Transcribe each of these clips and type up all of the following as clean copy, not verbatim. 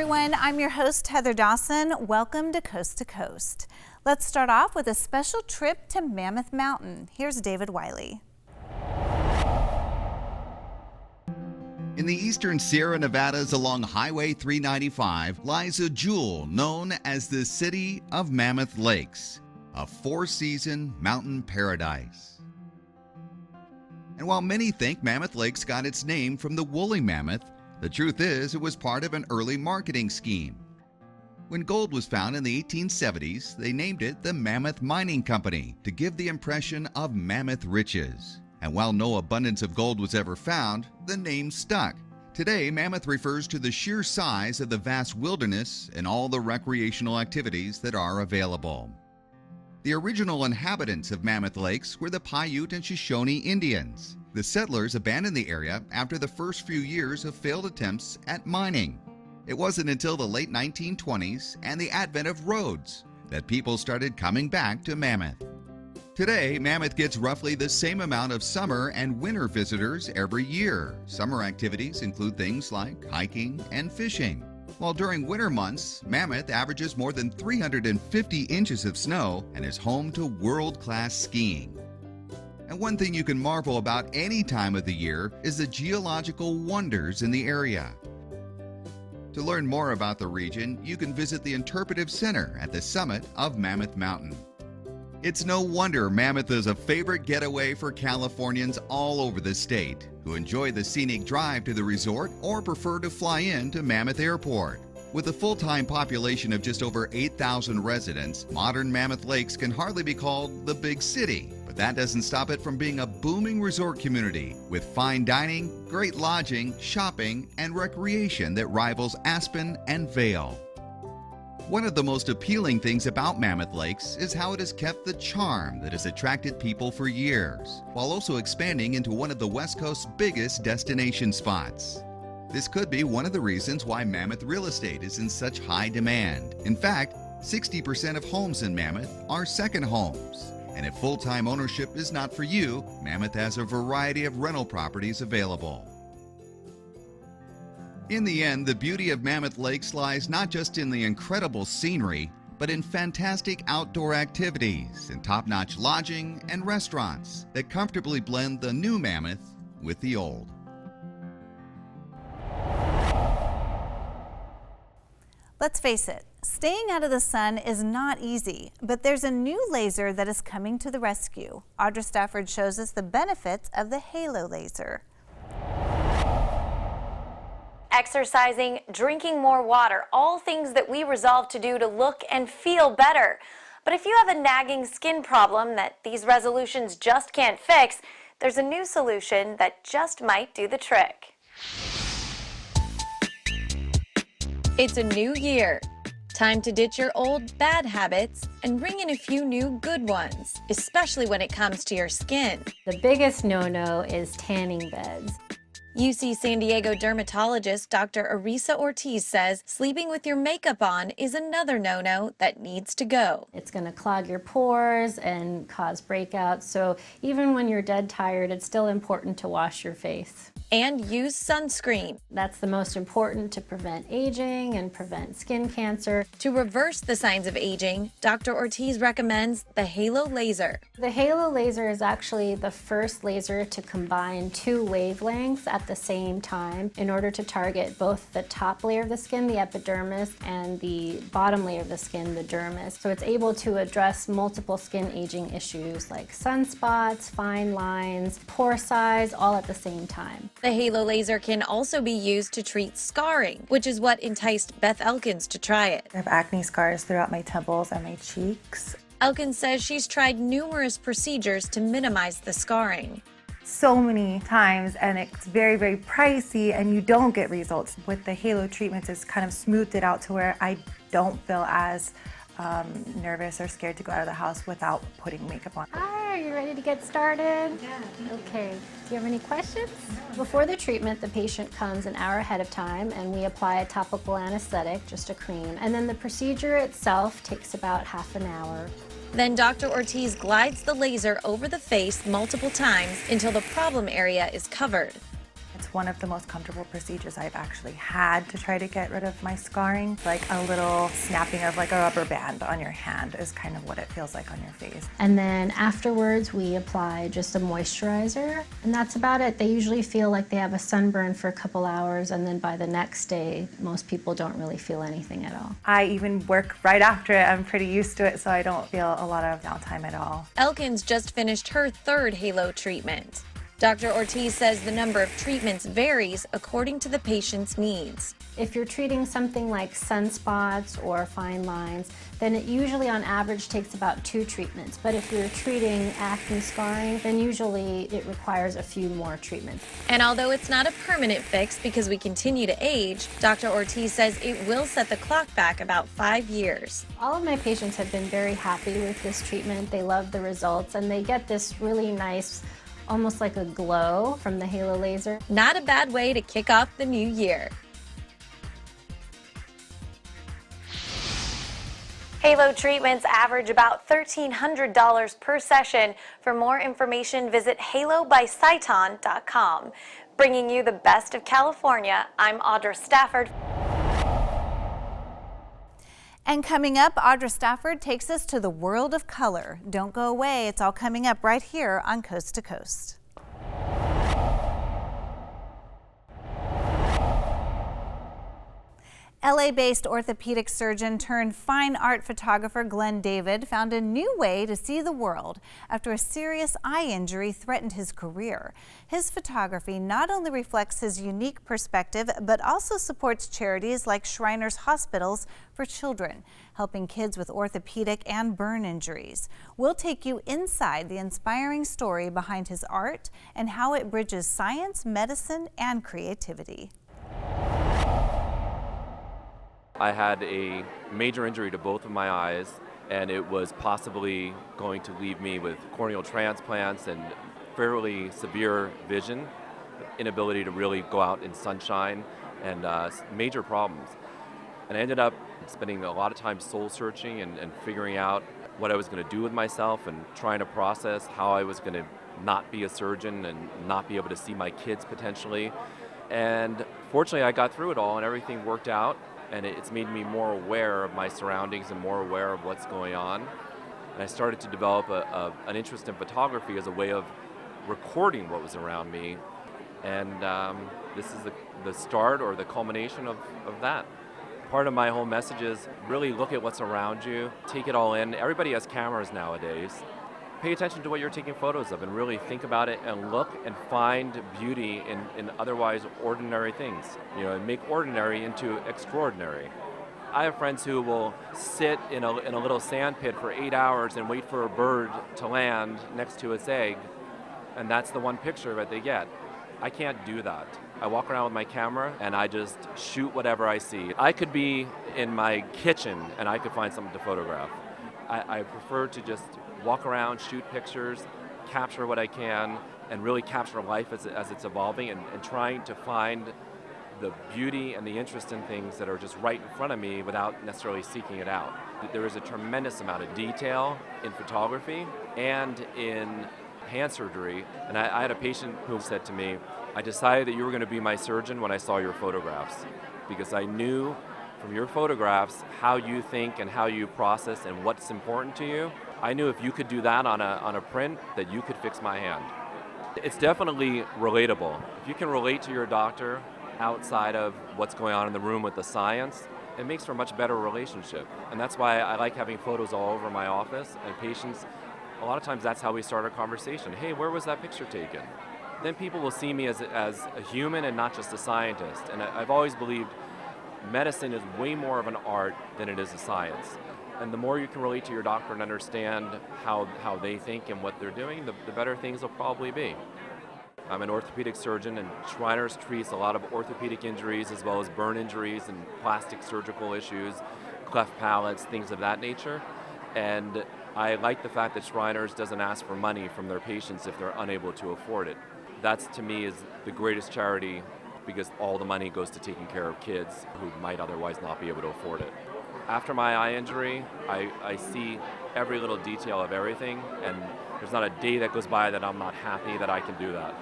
everyone, I'm your host Heather Dawson. Welcome to Coast to Coast. Let's start off with a special trip to Mammoth Mountain. Here's David Wiley. In the eastern Sierra Nevadas along Highway 395 lies a jewel known as the City of Mammoth Lakes, a four-season mountain paradise. And while many think Mammoth Lakes got its name from the woolly mammoth, the truth is it was part of an early marketing scheme. When gold was found in the 1870s, they named it the Mammoth Mining Company to give the impression of mammoth riches. And while no abundance of gold was ever found, the name stuck. Today, Mammoth refers to the sheer size of the vast wilderness and all the recreational activities that are available. The original inhabitants of Mammoth Lakes were the Paiute and Shoshone Indians. The settlers abandoned the area after the first few years of failed attempts at mining. It wasn't until the late 1920s and the advent of roads that people started coming back to Mammoth. Today, Mammoth gets roughly the same amount of summer and winter visitors every year. Summer activities include things like hiking and fishing. While during winter months, Mammoth averages more than 350 inches of snow and is home to world-class skiing. And one thing you can marvel about any time of the year is the geological wonders in the area. To learn more about the region, you can visit the Interpretive Center at the summit of Mammoth Mountain. It's no wonder Mammoth is a favorite getaway for Californians all over the state who enjoy the scenic drive to the resort or prefer to fly in to Mammoth Airport. With a full-time population of just over 8,000 residents, modern Mammoth Lakes can hardly be called the big city. But that doesn't stop it from being a booming resort community with fine dining, great lodging, shopping, and recreation that rivals Aspen and Vail. One of the most appealing things about Mammoth Lakes is how it has kept the charm that has attracted people for years, while also expanding into one of the West Coast's biggest destination spots. This could be one of the reasons why Mammoth real estate is in such high demand. In fact, 60% of homes in Mammoth are second homes. And if full-time ownership is not for you, Mammoth has a variety of rental properties available. In the end, the beauty of Mammoth Lakes lies not just in the incredible scenery, but in fantastic outdoor activities and top-notch lodging and restaurants that comfortably blend the new Mammoth with the old. Let's face it, staying out of the sun is not easy, but there's a new laser that is coming to the rescue. Audra Stafford shows us the benefits of the Halo laser. Exercising, drinking more water, all things that we resolve to do to look and feel better. But if you have a nagging skin problem that these resolutions just can't fix, there's a new solution that just might do the trick. It's a new year. Time to ditch your old bad habits and bring in a few new good ones, especially when it comes to your skin. The biggest no-no is tanning beds. UC San Diego dermatologist Dr. Arisa Ortiz says sleeping with your makeup on is another no-no that needs to go. It's going to clog your pores and cause breakouts, so even when you're dead tired, it's still important to wash your face. And use sunscreen. That's the most important to prevent aging and prevent skin cancer. To reverse the signs of aging, Dr. Ortiz recommends the Halo laser. The Halo laser is actually the first laser to combine two wavelengths at the same time in order to target both the top layer of the skin, the epidermis, and the bottom layer of the skin, the dermis. So it's able to address multiple skin aging issues like sunspots, fine lines, pore size, all at the same time. The Halo laser can also be used to treat scarring, which is what enticed Beth Elkins to try it. I have acne scars throughout my temples and my cheeks. Elkins says she's tried numerous procedures to minimize the scarring. So many times, and it's very, very pricey, and you don't get results. With the Halo treatments, it's kind of smoothed it out to where I don't feel as nervous or scared to go out of the house without putting makeup on. Hi, are you ready to get started? Yeah. Okay. Do you have any questions? No. Before the treatment, the patient comes an hour ahead of time and we apply a topical anesthetic, just a cream. And then the procedure itself takes about half an hour. Then Dr. Ortiz glides the laser over the face multiple times until the problem area is covered. It's It's one of the most comfortable procedures I've actually had to try to get rid of my scarring. Like a little snapping of like a rubber band on your hand is kind of what it feels like on your face. And then afterwards we apply just a moisturizer, and that's about it. They usually feel like they have a sunburn for a couple hours, and then by the next day most people don't really feel anything at all. I even work right after it. I'm pretty used to it, so I don't feel a lot of downtime at all. Elkins just finished her third halo treatment. Dr. Ortiz says the number of treatments varies according to the patient's needs. If you're treating something like sunspots or fine lines, then it usually on average takes about 2 treatments. But if you're treating acne scarring, then usually it requires a few more treatments. And although it's not a permanent fix because we continue to age, Dr. Ortiz says it will set the clock back about 5 years. All of my patients have been very happy with this treatment. They love the results, and they get this really nice, almost like a glow from the halo laser. Not a bad way to kick off the new year. Halo treatments average about $1,300 per session. For more information, visit halobycyton.com. Bringing you the best of California, I'm Audra Stafford. And coming up, Audra Stafford takes us to the world of color. Don't go away, it's all coming up right here on Coast to Coast. LA-based orthopedic surgeon turned fine art photographer Glenn David found a new way to see the world after a serious eye injury threatened his career. His photography not only reflects his unique perspective, but also supports charities like Shriners Hospitals for Children, helping kids with orthopedic and burn injuries. We'll take you inside the inspiring story behind his art and how it bridges science, medicine, and creativity. I had a major injury to both of my eyes, and it was possibly going to leave me with corneal transplants and fairly severe vision, inability to really go out in sunshine, and major problems. And I ended up spending a lot of time soul searching and figuring out what I was going to do with myself and trying to process how I was going to not be a surgeon and not be able to see my kids potentially. And fortunately, I got through it all and everything worked out. And it's made me more aware of my surroundings and more aware of what's going on. And I started to develop an interest in photography as a way of recording what was around me. And this is the start or the culmination of that. Part of my whole message is really look at what's around you, take it all in. Everybody has cameras nowadays. Pay attention to what you're taking photos of and really think about it and look and find beauty in otherwise ordinary things, and make ordinary into extraordinary. I have friends who will sit in a little sand pit for 8 hours and wait for a bird to land next to its egg, and that's the one picture that they get. I can't do that. I walk around with my camera and I just shoot whatever I see. I could be in my kitchen and I could find something to photograph. I prefer to just walk around, shoot pictures, capture what I can, and really capture life as it's evolving and trying to find the beauty and the interest in things that are just right in front of me without necessarily seeking it out. There is a tremendous amount of detail in photography and in hand surgery. And I had a patient who said to me, I decided that you were going to be my surgeon when I saw your photographs, because I knew from your photographs how you think and how you process and what's important to you. I knew if you could do that on a print, that you could fix my hand. It's definitely relatable. If you can relate to your doctor outside of what's going on in the room with the science, it makes for a much better relationship. And that's why I like having photos all over my office, and patients, a lot of times that's how we start our conversation. Hey, where was that picture taken? Then people will see me as a human and not just a scientist. And I've always believed medicine is way more of an art than it is a science. And the more you can relate to your doctor and understand how they think and what they're doing, the better things will probably be. I'm an orthopedic surgeon, and Shriners treats a lot of orthopedic injuries as well as burn injuries and plastic surgical issues, cleft palates, things of that nature. And I like the fact that Shriners doesn't ask for money from their patients if they're unable to afford it. That's, to me, is the greatest charity, because all the money goes to taking care of kids who might otherwise not be able to afford it. After my eye injury, I see every little detail of everything, and there's not a day that goes by that I'm not happy that I can do that.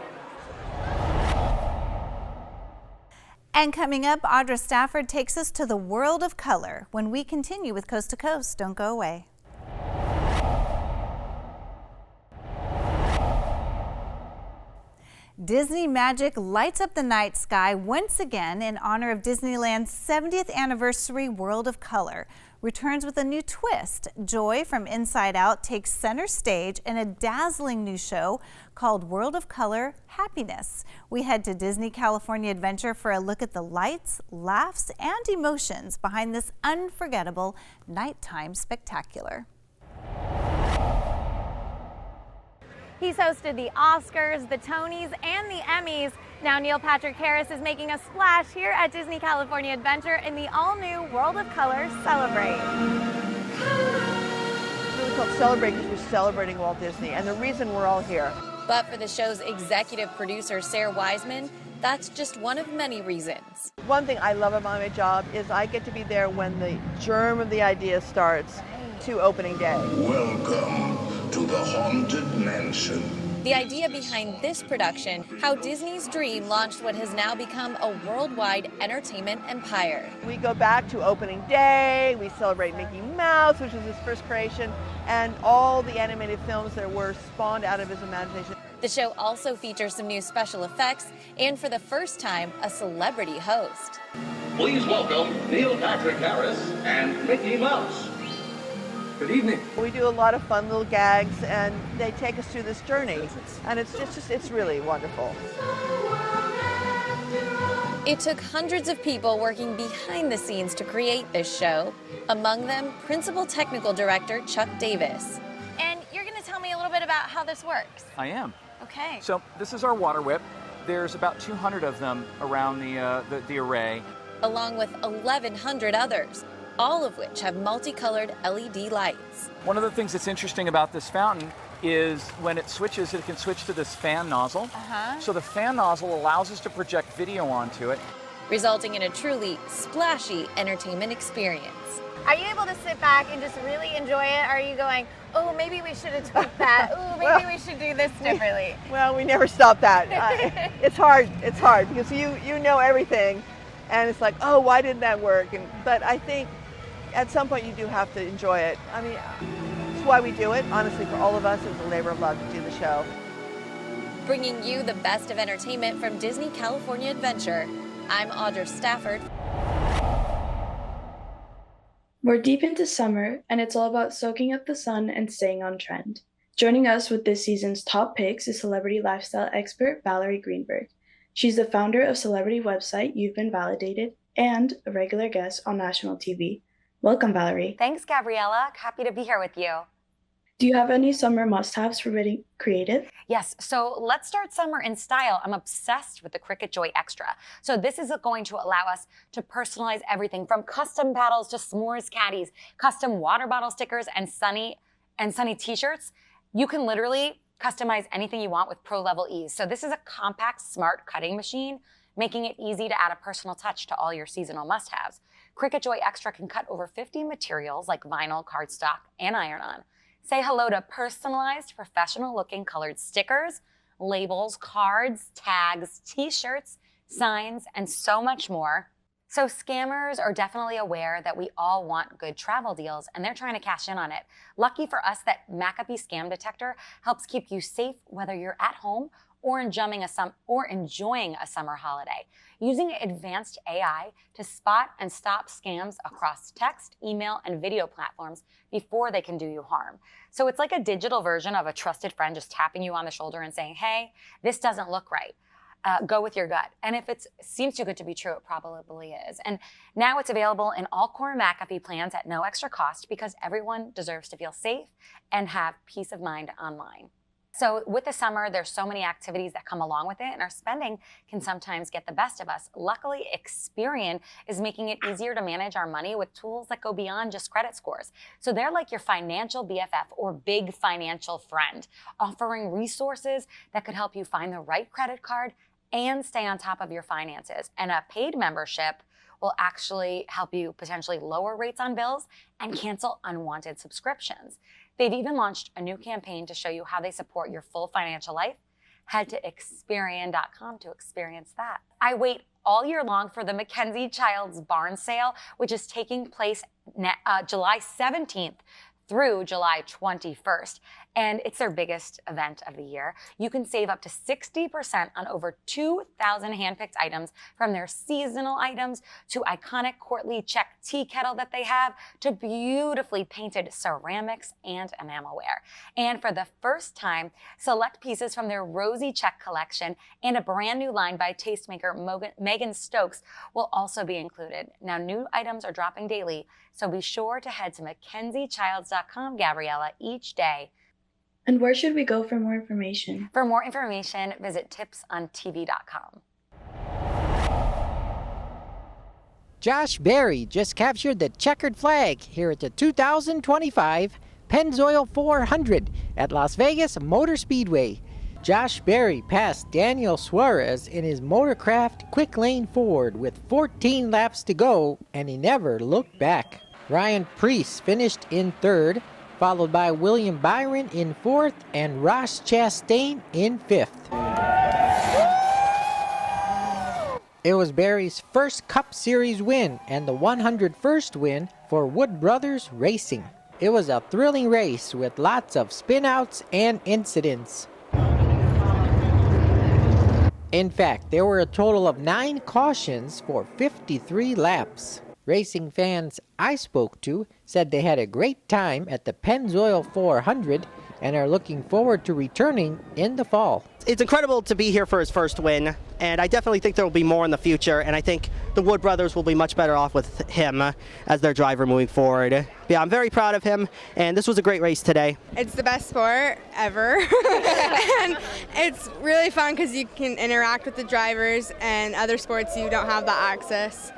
And coming up, Audra Stafford takes us to the world of color when we continue with Coast to Coast. Don't go away. Disney Magic lights up the night sky once again in honor of Disneyland's 70th anniversary World of Color. Returns with a new twist. Joy from Inside Out takes center stage in a dazzling new show called World of Color Happiness. We head to Disney California Adventure for a look at the lights, laughs, and emotions behind this unforgettable nighttime spectacular. He's hosted the Oscars, the Tonys, and the Emmys. Now Neil Patrick Harris is making a splash here at Disney California Adventure in the all-new World of Color Celebrate. It's really called Celebrate because we're celebrating Walt Disney, and the reason we're all here. But for the show's executive producer, Sarah Wiseman, that's just one of many reasons. One thing I love about my job is I get to be there when the germ of the idea starts to opening day. Welcome to the Haunted Mansion. The idea behind this production, how Disney's dream launched what has now become a worldwide entertainment empire. We go back to opening day, we celebrate Mickey Mouse, which was his first creation, and all the animated films that were spawned out of his imagination. The show also features some new special effects and, for the first time, a celebrity host. Please welcome Neil Patrick Harris and Mickey Mouse. Good evening. We do a lot of fun little gags, and they take us through this journey, and it's really wonderful. It took hundreds of people working behind the scenes to create this show, among them Principal Technical Director Chuck Davis. And you're going to tell me a little bit about how this works. I am. Okay. So this is our water whip. There's about 200 of them around the array. Along with 1,100 others, all of which have multicolored LED lights. One of the things that's interesting about this fountain is when it switches, it can switch to this fan nozzle. So the fan nozzle allows us to project video onto it, resulting in a truly splashy entertainment experience. Are you able to sit back and just really enjoy it? Or are you going, oh, maybe we should have tweaked that. Oh, maybe we should do this differently. Well, we never stop that. It's hard because you know everything, and it's like, oh, why didn't that work? But I think at some point you do have to enjoy it. I mean, it's why we do it. Honestly, for all of us, it's a labor of love to do the show. Bringing you the best of entertainment from Disney California Adventure, I'm Audra Stafford. We're deep into summer, and it's all about soaking up the sun and staying on trend. Joining us with this season's top picks is celebrity lifestyle expert Valerie Greenberg. She's the founder of celebrity website You've Been Validated and a regular guest on national TV. Welcome, Valerie. Thanks, Gabriella. Happy to be here with you. Do you have any summer must-haves for getting creative? Yes, so let's start summer in style. I'm obsessed with the Cricut Joy Extra. So this is going to allow us to personalize everything from custom paddles to s'mores caddies, custom water bottle stickers, and sunny t-shirts. You can literally customize anything you want with pro-level ease. So this is a compact, smart cutting machine, making it easy to add a personal touch to all your seasonal must-haves. Cricut Joy Extra can cut over 50 materials like vinyl, cardstock, and iron-on. Say hello to personalized, professional-looking colored stickers, labels, cards, tags, t-shirts, signs, and so much more. So scammers are definitely aware that we all want good travel deals, and they're trying to cash in on it. Lucky for us that McAfee Scam Detector helps keep you safe whether you're at home or enjoying a summer holiday, using advanced AI to spot and stop scams across text, email, and video platforms before they can do you harm. So it's like a digital version of a trusted friend just tapping you on the shoulder and saying, hey, this doesn't look right. Go with your gut. And if it seems too good to be true, it probably is. And now it's available in all core McAfee plans at no extra cost because everyone deserves to feel safe and have peace of mind online. So with the summer, there's so many activities that come along with it, and our spending can sometimes get the best of us. Luckily, Experian is making it easier to manage our money with tools that go beyond just credit scores. So they're like your financial BFF or big financial friend, offering resources that could help you find the right credit card and stay on top of your finances. And a paid membership will actually help you potentially lower rates on bills and cancel unwanted subscriptions. They've even launched a new campaign to show you how they support your full financial life. Head to Experian.com to experience that. I wait all year long for the Mackenzie Childs Barn Sale, which is taking place July 17th through July 21st. And it's their biggest event of the year. You can save up to 60% on over 2,000 handpicked items, from their seasonal items to iconic Courtly Check tea kettle that they have, to beautifully painted ceramics and enamelware. And for the first time, select pieces from their Rosy Check collection and a brand new line by tastemaker Megan Stokes will also be included. Now, new items are dropping daily, so be sure to head to mackenziechilds.com, Gabriella, each day. And where should we go for more information? For more information, visit tipsontv.com. Josh Berry just captured the checkered flag here at the 2025 Pennzoil 400 at Las Vegas Motor Speedway. Josh Berry passed Daniel Suarez in his Motorcraft Quick Lane Ford with 14 laps to go, and he never looked back. Ryan Preece finished in third, followed by William Byron in fourth and Ross Chastain in fifth. It was Berry's first Cup Series win and the 101st win for Wood Brothers Racing. It was a thrilling race with lots of spin-outs and incidents. In fact, there were a total of 9 cautions for 53 laps. Racing fans I spoke to said they had a great time at the Pennzoil 400 and are looking forward to returning in the fall. It's incredible to be here for his first win, and I definitely think there will be more in the future, and I think the Wood brothers will be much better off with him as their driver moving forward. Yeah, I'm very proud of him, and this was a great race today. It's the best sport ever, and it's really fun because you can interact with the drivers, and other sports you don't have that access.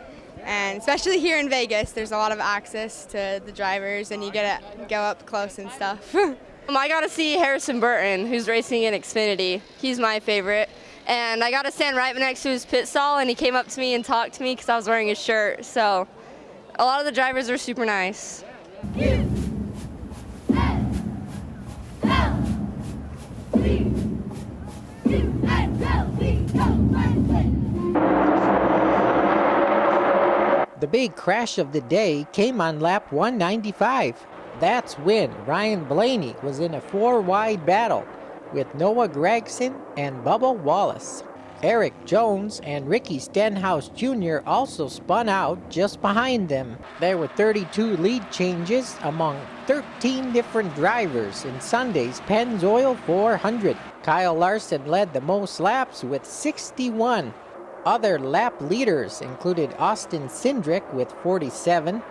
And especially here in Vegas, there's a lot of access to the drivers, and you get to go up close and stuff. I got to see Harrison Burton, who's racing in Xfinity. He's my favorite. And I got to stand right next to his pit stall, and he came up to me and talked to me because I was wearing his shirt. So a lot of the drivers are super nice. The big crash of the day came on lap 195. That's when Ryan Blaney was in a 4-wide battle with Noah Gregson and Bubba Wallace. Eric Jones and Ricky Stenhouse Jr. also spun out just behind them. There were 32 lead changes among 13 different drivers in Sunday's Pennzoil 400. Kyle Larson led the most laps with 61. Other lap leaders included Austin Cindric with 47,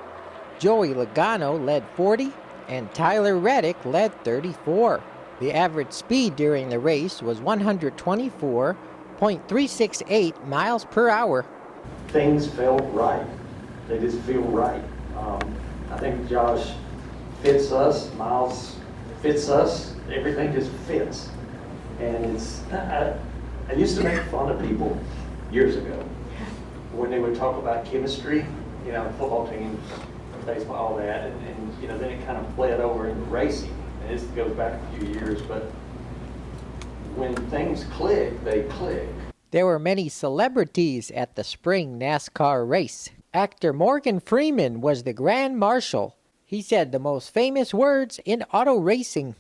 Joey Logano led 40, and Tyler Reddick led 34. The average speed during the race was 124.368 miles per hour. Things felt right. They just feel right. I think Josh fits us, Miles fits us, everything just fits. And it's, I used to make fun of people years ago when they would talk about chemistry, you know, football teams, baseball, all that, and you know, then it kind of bled over into racing. And this goes back a few years, but when things click, they click. There were many celebrities at the spring NASCAR race. Actor Morgan Freeman was the Grand Marshal. He said the most famous words in auto racing.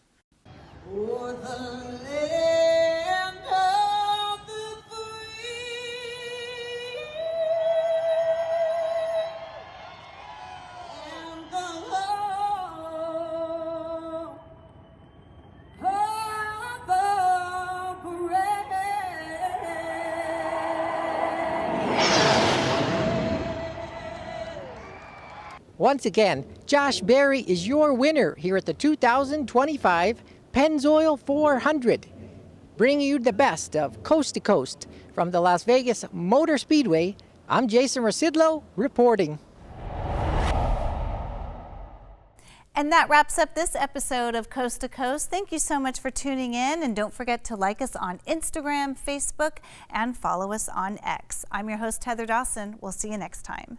Once again, Josh Berry is your winner here at the 2025 Pennzoil 400. Bringing you the best of Coast to Coast from the Las Vegas Motor Speedway, I'm Jason Rasidlo reporting. And that wraps up this episode of Coast to Coast. Thank you so much for tuning in, and don't forget to like us on Instagram, Facebook, and follow us on X. I'm your host, Heather Dawson. We'll see you next time.